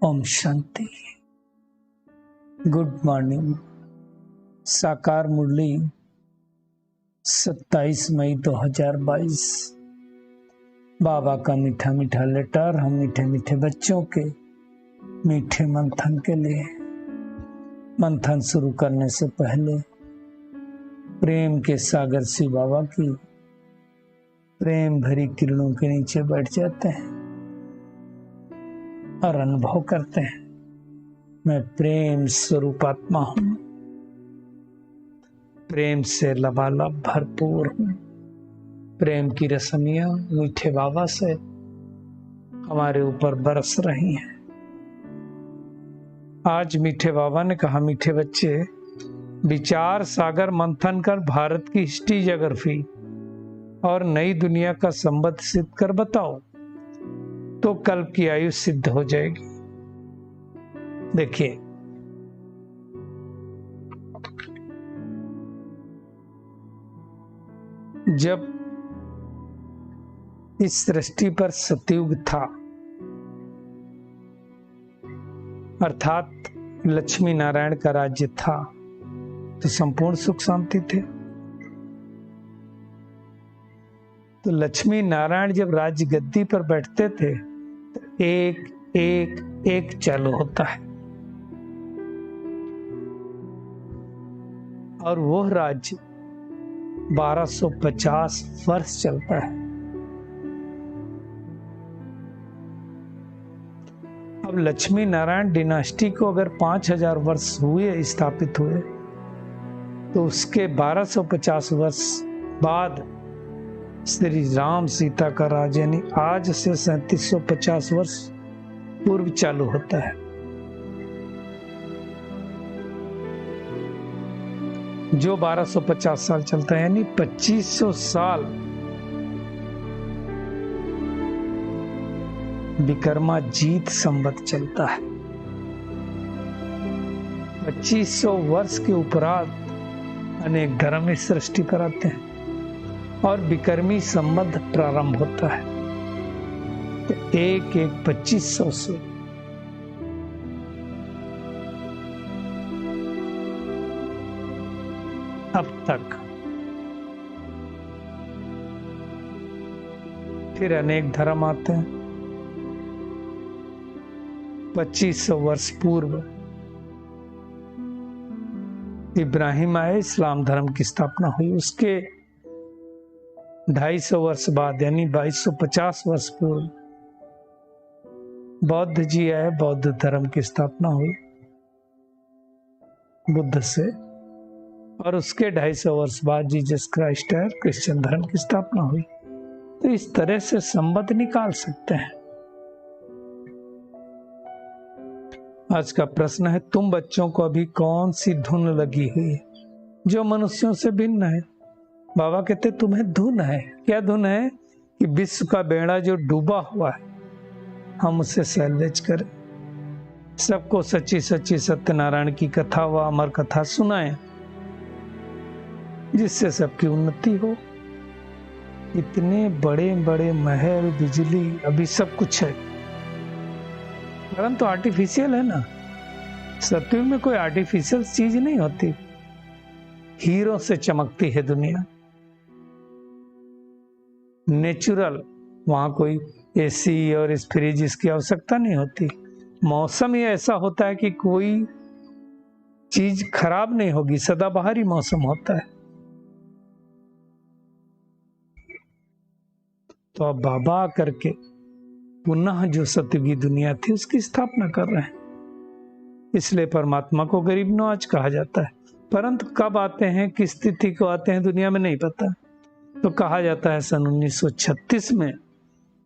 Om Shanti. Good morning. साकार मुरली 27 मई 2022। बाबा का मीठा मीठा लेटर हम मीठे मीठे बच्चों के मीठे मंथन के लिए। मंथन शुरू करने से पहले प्रेम के सागर शिव बाबा की प्रेम भरी किरणों के नीचे बैठ जाते हैं और अनुभव करते हैं, मैं प्रेम स्वरूप आत्मा हूं, प्रेम से लबालब भरपूर हूं। प्रेम की रसनियां मीठे बाबा से हमारे ऊपर बरस रही हैं। आज मीठे बाबा ने कहा, मीठे बच्चे, विचार सागर मंथन कर भारत की हिस्ट्री ज्योग्राफी और नई दुनिया का संबंध सिद्ध कर बताओ, तो कल्प की आयु सिद्ध हो जाएगी। देखिए, जब इस सृष्टि पर सतयुग था, अर्थात लक्ष्मी नारायण का राज्य था, तो संपूर्ण सुख शांति थे। तो लक्ष्मी नारायण जब राज्य गद्दी पर बैठते थे तो एक एक एक चालू होता है, और वो राज्य 1250 वर्ष चलता है। अब लक्ष्मी नारायण डिनास्टी को अगर 5000 वर्ष हुए स्थापित हुए, तो उसके 1250 वर्ष बाद श्री राम सीता का राज यानी आज से 3750 वर्ष पूर्व चालू होता है। जो 1250 साल चलता है, यानी 2500 साल विक्रमाजीत संवत चलता है। 2500 वर्ष के उपरांत अनेक धर्म इस सृष्टि पर आते हैं और विक्रमी संबंध प्रारंभ होता है। तो एक 2500 से अब तक फिर अनेक धर्म आते हैं। 2500 वर्ष पूर्व इब्राहिम आए, इस्लाम धर्म की स्थापना हुई। उसके 250 वर्ष बाद यानी 2250 वर्ष पूर्व बौद्ध जी आए, बौद्ध धर्म की स्थापना हुई बुद्ध से। और उसके 250 वर्ष बाद जीसस क्राइस्ट आए, क्रिश्चियन धर्म की स्थापना हुई। तो इस तरह से संबंध निकाल सकते हैं। आज का प्रश्न है, तुम बच्चों को अभी कौन सी धुन लगी हुई है जो मनुष्यों से भिन्न है? बाबा कहते तुम्हें धुन है। क्या धुन है? कि विश्व का बेड़ा जो डूबा हुआ है, हम उसे सैल्वेज करें, सबको सच्ची सच्ची सत्यनारायण की कथा व अमर कथा सुनाएं, जिससे सबकी उन्नति हो। इतने बड़े बड़े महल, बिजली, अभी सब कुछ है, परंतु आर्टिफिशियल है ना। सतयुग में कोई आर्टिफिशियल चीज नहीं होती, हीरो से चमकती है दुनिया, नेचुरल। वहां कोई एसी और इस फ्रिज इसकी आवश्यकता नहीं होती। मौसम ही ऐसा होता है कि कोई चीज खराब नहीं होगी, सदाबहारी मौसम होता है। तो अब बाबा करके पुनः जो सतयुगी दुनिया थी उसकी स्थापना कर रहे हैं। इसलिए परमात्मा को गरीब नवाज कहा जाता है। परंतु कब आते हैं, किस तिथि को आते हैं, दुनिया में नहीं पता। तो कहा जाता है सन 1936 में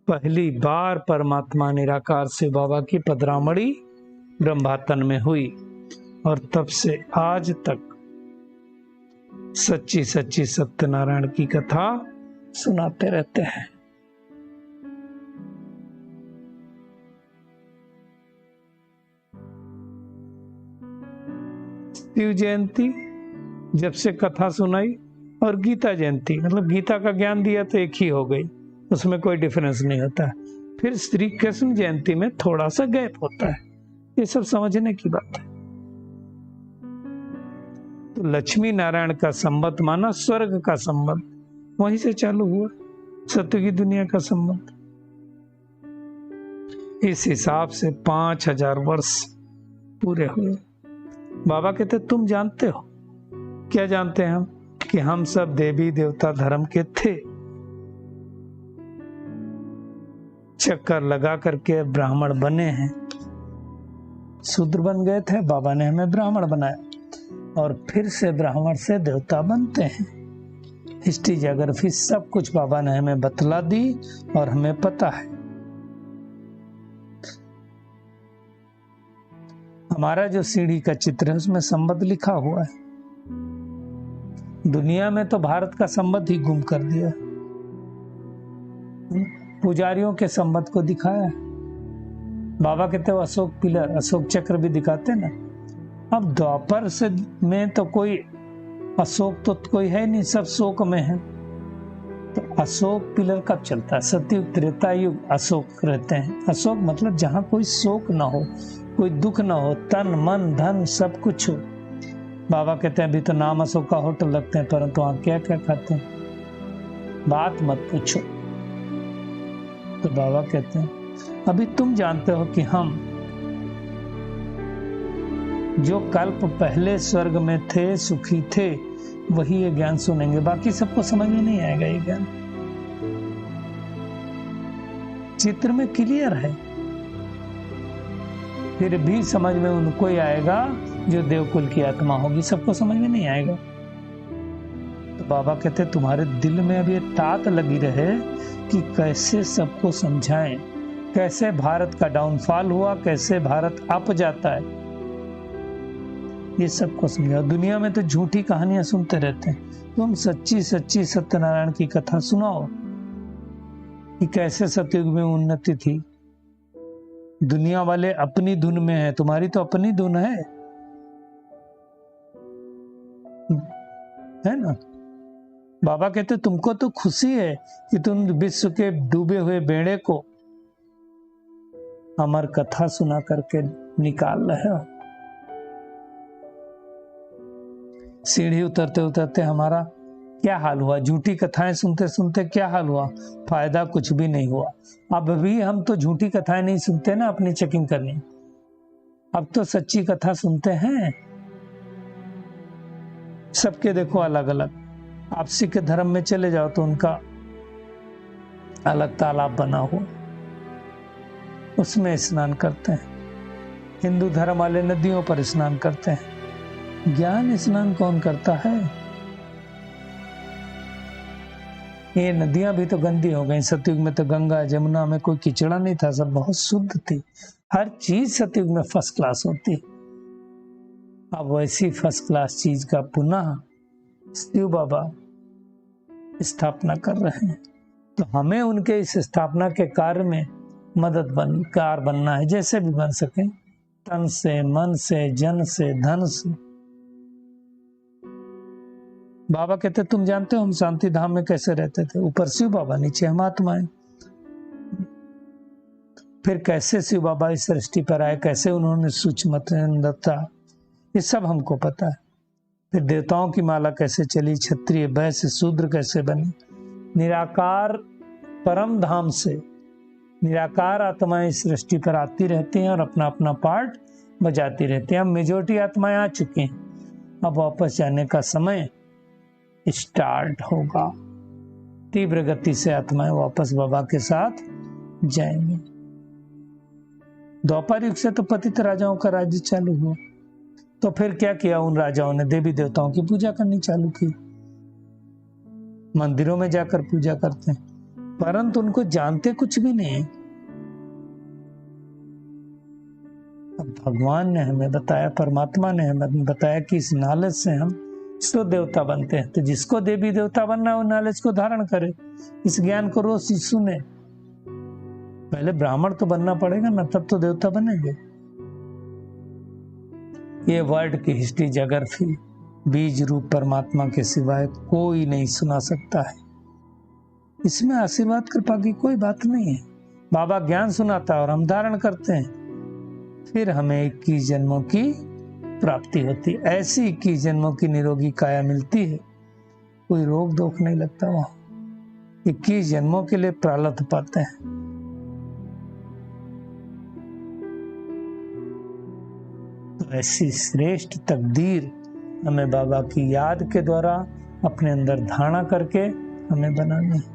पहली बार परमात्मा निराकार शिव बाबा की पदरामणि ब्रह्मातन में हुई, और तब से आज तक सच्ची सच्ची सत्यनारायण की कथा सुनाते रहते हैं। शिव जयंती जब से कथा सुनाई, और गीता जयंती मतलब गीता का ज्ञान दिया तो एक ही हो गई, उसमें कोई डिफरेंस नहीं होता है। फिर श्री कृष्ण जयंती में थोड़ा सा गैप होता है, ये सब समझने की बात है। तो लक्ष्मी नारायण का संबंध माना स्वर्ग का संबंध, वहीं से चालू हुआ सत्य की दुनिया का संबंध। इस हिसाब से 5000 वर्ष पूरे हुए। बाबा कहते तुम जानते हो, क्या जानते हैं हम? कि हम सब देवी देवता धर्म के थे, चक्कर लगा करके ब्राह्मण बने हैं, शूद्र बन गए थे, बाबा ने हमें ब्राह्मण बनाया और फिर से ब्राह्मण से देवता बनते हैं। हिस्ट्री ज्योग्राफी सब कुछ बाबा ने हमें बतला दी और हमें पता है। हमारा जो सीढ़ी का चित्र है उसमें संबंध लिखा हुआ है। दुनिया में तो भारत का संबंध ही गुम कर दिया, पुजारियों के संबंध को दिखाया। बाबा कहते हो अशोक पिलर, अशोक चक्र भी दिखाते ना। अब द्वापर से में तो कोई अशोक तो कोई है नहीं, सब शोक में है। तो अशोक पिलर कब चलता है? सतयुग त्रेता युग अशोक रहते हैं। अशोक मतलब जहां कोई शोक ना हो, कोई दुख ना हो, तन मन धन सब कुछ हो। बाबा कहते हैं अभी तो नाम अशोक का होटल लगते हैं, परंतु वहां क्या क्या खाते हैं बात मत पूछो। तो बाबा कहते हैं अभी तुम जानते हो कि हम जो कल्प पहले स्वर्ग में थे, सुखी थे, वही ये ज्ञान सुनेंगे। बाकी सबको समझ में नहीं आएगा ये ज्ञान। चित्र में क्लियर है, फिर भी समझ में उनको ही आएगा जो देवकुल की आत्मा होगी, सबको समझ में नहीं आएगा। तो बाबा कहते तुम्हारे दिल में अब ये तात लगी रहे कि कैसे सबको समझाएं, कैसे भारत का डाउनफॉल हुआ, कैसे भारत अप जाता है, ये सबको समझाओ। दुनिया में तो झूठी कहानियां सुनते रहते हैं, तुम सच्ची सच्ची सत्यनारायण की कथा सुनाओ कि कैसे सतयुग में उन्नति थी। दुनिया वाले अपनी धुन में है, तुम्हारी तो अपनी धुन है ना। बाबा कहते तुमको तो खुशी है कि तुम विश्व के डूबे हुए बेड़े को अमर कथा सुना करके निकाल रहे हो। सीढ़ी उतरते उतरते हमारा क्या हाल हुआ, झूठी कथाएं सुनते सुनते क्या हाल हुआ, फायदा कुछ भी नहीं हुआ। अब भी हम तो झूठी कथाएं नहीं सुनते ना अपनी चेकिंग करनी, अब तो सच्ची कथा सुनते हैं। सबके देखो अलग अलग, आप सिख धर्म में चले जाओ तो उनका अलग तालाब बना हुआ, उसमें स्नान करते हैं। हिंदू धर्म वाले नदियों पर स्नान करते हैं। ज्ञान स्नान कौन करता है? ये नदियां भी तो गंदी हो गई। सतयुग में तो गंगा जमुना में कोई कीचड़ा नहीं था, सब बहुत शुद्ध थी। हर चीज सतयुग में फर्स्ट क्लास होती। अब वैसी फर्स्ट क्लास चीज का पुनः शिव बाबा स्थापना कर रहे हैं, तो हमें उनके इस स्थापना के कार्य में मददगार बनना है, जैसे भी बन सके, तन से, मन से, जन से, धन से। बाबा कहते तुम जानते हो हम शांति धाम में कैसे रहते थे? ऊपर शिव बाबा, नीचे हम आत्माएं। फिर कैसे शिव बाबा इस सृष्टि पर आए, कैसे उन्होंने सूक्ष्मता, ये सब हमको पता है। फिर देवताओं की माला कैसे चली, क्षत्रिय वैश्य शूद्र कैसे बने, निराकार परम धाम से निराकार आत्माएं इस सृष्टि पर आती रहती हैं और अपना अपना पार्ट बजाती रहती हैं। अब मेजोरिटी आत्माएं आ चुकी हैं, अब वापस जाने का समय स्टार्ट होगा। तीव्र गति से आत्माएं वापस बाबा के साथ जाएंगी। द्वापर युग से तो पतित राजाओं का राज्य चालू हुआ, तो फिर क्या किया उन राजाओं ने? देवी देवताओं की पूजा करनी चालू की, मंदिरों में जाकर पूजा करते हैं, परंतु उनको जानते कुछ भी नहीं। अब भगवान ने हमें बताया, परमात्मा ने हमें बताया कि इस नॉलेज से हम तो देवता बनते हैं। तो जिसको देवी देवता बनना है वो नॉलेज को धारण करे, इस ज्ञान को रोज सुने। पहले ब्राह्मण तो बनना पड़ेगा ना, तब तो देवता बनेंगे। ये वर्ल्ड की हिस्ट्री ज्योग्राफी बीज रूप परमात्मा के सिवाय कोई नहीं सुना सकता है। इसमें आशीर्वाद कृपा की कोई बात नहीं है। बाबा ज्ञान सुनाता है और हम धारण करते हैं। फिर हमें 21 जन्मों की प्राप्ति होती। ऐसी 21 जन्मों की निरोगी काया मिलती है, कोई रोग दोख नहीं लगता। वहां 21 जन्मों के लिए प्रारब्ध पाते हैं। तो ऐसी श्रेष्ठ तकदीर हमें बाबा की याद के द्वारा अपने अंदर धारणा करके हमें बनानी है।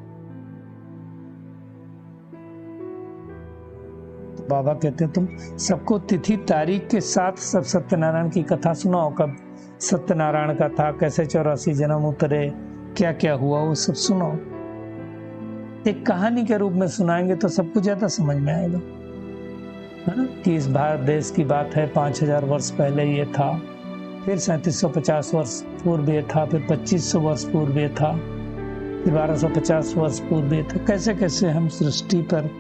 तो बाबा कहते तुम सबको तिथि तारीख के साथ सब सत्यनारायण की कथा सुनाओ। कब सत्यनारायण का था, कैसे 84 जन्म उतरे, क्या क्या हुआ, वो सब सुनाओ। एक कहानी के रूप में सुनाएंगे तो सबको ज्यादा समझ में आएगा, है ना। कि इस भारत देश की बात है, 5000 वर्ष पहले ये था, फिर 3750 वर्ष पूर्व ये था, फिर 2500 वर्ष पूर्व ये था, फिर 1250 वर्ष पूर्व ये था। कैसे कैसे हम सृष्टि पर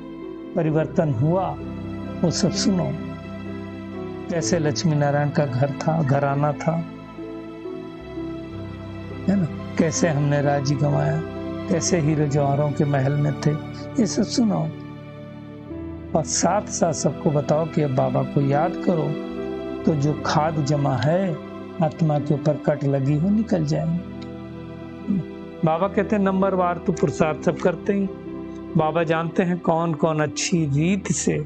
परिवर्तन हुआ वो सब सुनो। कैसे लक्ष्मी नारायण का घर था, घराना था, है ना। कैसे हमने राज्य गंवाया, कैसे हीरो जवाहरों के महल में थे, ये सब सुनो। और साथ साथ सबको बताओ कि अब बाबा को याद करो तो जो खाद जमा है आत्मा के ऊपर कट लगी हो निकल जाएंगे। बाबा कहते हैं नंबरवार तो पुरुषार्थ सब करते ही। बाबा जानते हैं कौन कौन अच्छी रीत से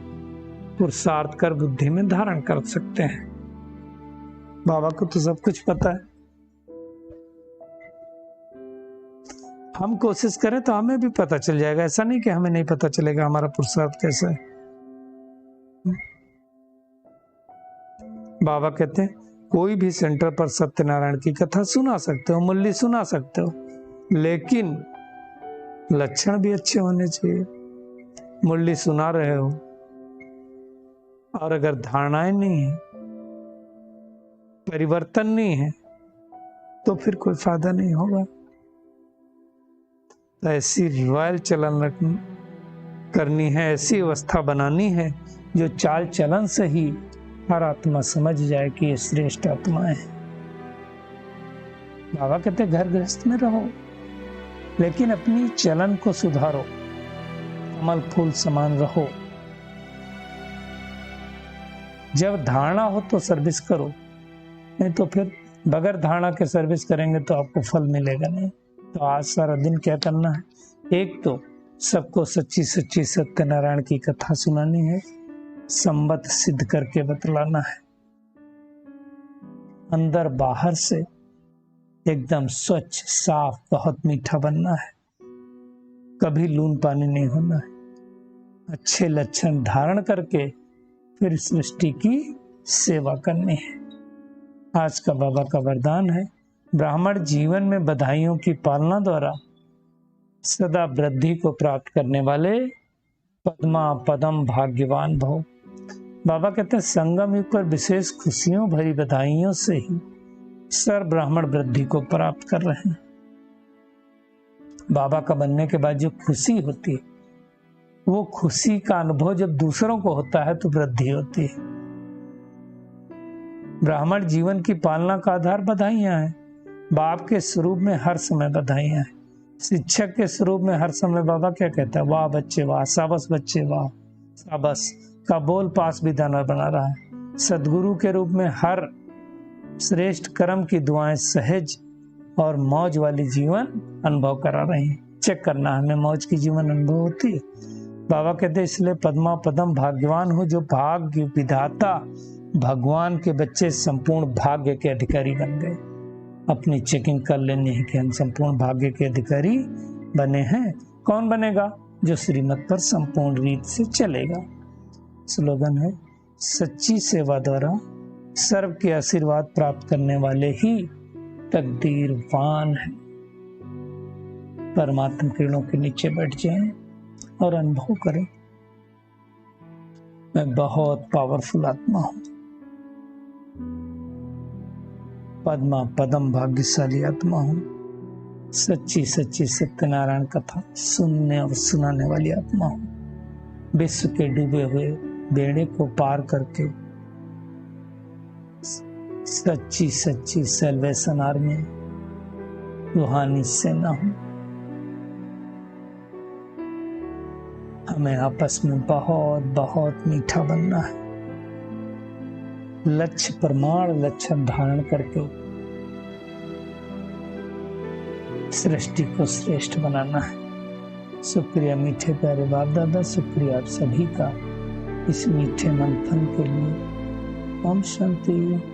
पुरुषार्थ कर बुद्धि में धारण कर सकते हैं। बाबा को तो सब कुछ पता है। हम कोशिश करें तो हमें भी पता चल जाएगा। ऐसा नहीं कि हमें नहीं पता चलेगा हमारा पुरुषार्थ कैसा है। बाबा कहते हैं कोई भी सेंटर पर सत्यनारायण की कथा सुना सकते हो, मुरली सुना सकते हो, लेकिन लक्षण भी अच्छे होने चाहिए। मुरली सुना रहे हो और अगर धारणाएं नहीं है, परिवर्तन नहीं है, तो फिर कोई फायदा नहीं होगा। तो ऐसी रॉयल चलन करनी है, ऐसी अवस्था बनानी है जो चाल चलन से ही हर आत्मा समझ जाए कि ये श्रेष्ठ आत्मा है। बाबा कहते घर गृहस्थ में रहो, लेकिन अपनी चलन को सुधारो, कमल फूल समान रहो। जब धारणा हो तो सर्विस करो, नहीं तो फिर बगैर धारणा के सर्विस करेंगे तो आपको फल मिलेगा नहीं। तो आज सारा दिन क्या करना है, एक तो सबको सच्ची सच्ची सत्यनारायण की कथा सुनानी है, संबत सिद्ध करके बतलाना है। अंदर बाहर से एकदम स्वच्छ साफ बहुत मीठा बनना है, कभी लून पानी नहीं होना है। अच्छे लक्षण धारण करके फिर सृष्टि की सेवा करनी है। आज का बाबा का वरदान है, ब्राह्मण जीवन में बधाइयों की पालना द्वारा सदा वृद्धि को प्राप्त करने वाले पद्मा पदम भाग्यवान भव। बाबा कहते हैं संगम युग पर विशेष खुशियों भरी बधाइयों से ही सर्व ब्राह्मण वृद्धि को प्राप्त कर रहे हैं। बाबा का बनने के बाद जो खुशी होती है, वो खुशी का अनुभव जब दूसरों को होता है तो वृद्धि होती है। ब्राह्मण जीवन की पालना का आधार बधाइयां हैं। बाप के स्वरूप में हर समय बधाइयां हैं। शिक्षक के स्वरूप में हर समय बाबा क्या कहता है, वाह बच्चे वाह, शाबाश बच्चे वाह, शाबाश का बोल पास भी दाना बना रहा है। सदगुरु के रूप में हर श्रेष्ठ कर्म की दुआएं सहज और मौज वाली जीवन अनुभव करा रही हैं। चेक करना हमें मौज की जीवन अनुभव होती है। बाबा कहते हैं इसलिए पद्मा पदम भाग्यवान हो, जो भाग्य विधाता भगवान के बच्चे संपूर्ण भाग्य के अधिकारी बन गए। अपनी चेकिंग कर लेनी है कि हम संपूर्ण भाग्य के अधिकारी बने हैं। कौन बनेगा, जो श्रीमत पर संपूर्ण रीत से चलेगा। स्लोगन है, सच्ची सेवा द्वारा सर्व के आशीर्वाद प्राप्त करने वाले ही तकदीरवान है। परमात्मा किरणों के नीचे बैठ जाएं और अनुभव करें, मैं बहुत पावरफुल आत्मा हूं, पद्मा पदम भाग्यशाली आत्मा हूं, सच्ची सच्ची सत्यनारायण कथा सुनने और सुनाने वाली आत्मा हूं। विश्व के डूबे हुए बेड़े को पार करके सच्ची सच्ची सेल्वेशन आर्मी रूहानी सेना हूं। हमें आपस में बहुत बहुत मीठा बनना है, लक्ष्य प्रमाण लक्षण धारण करके सृष्टि को श्रेष्ठ बनाना है। शुक्रिया मीठे प्यारे बाप दादा, शुक्रिया आप सभी का इस मीठे मंथन के लिए। ओम शांति।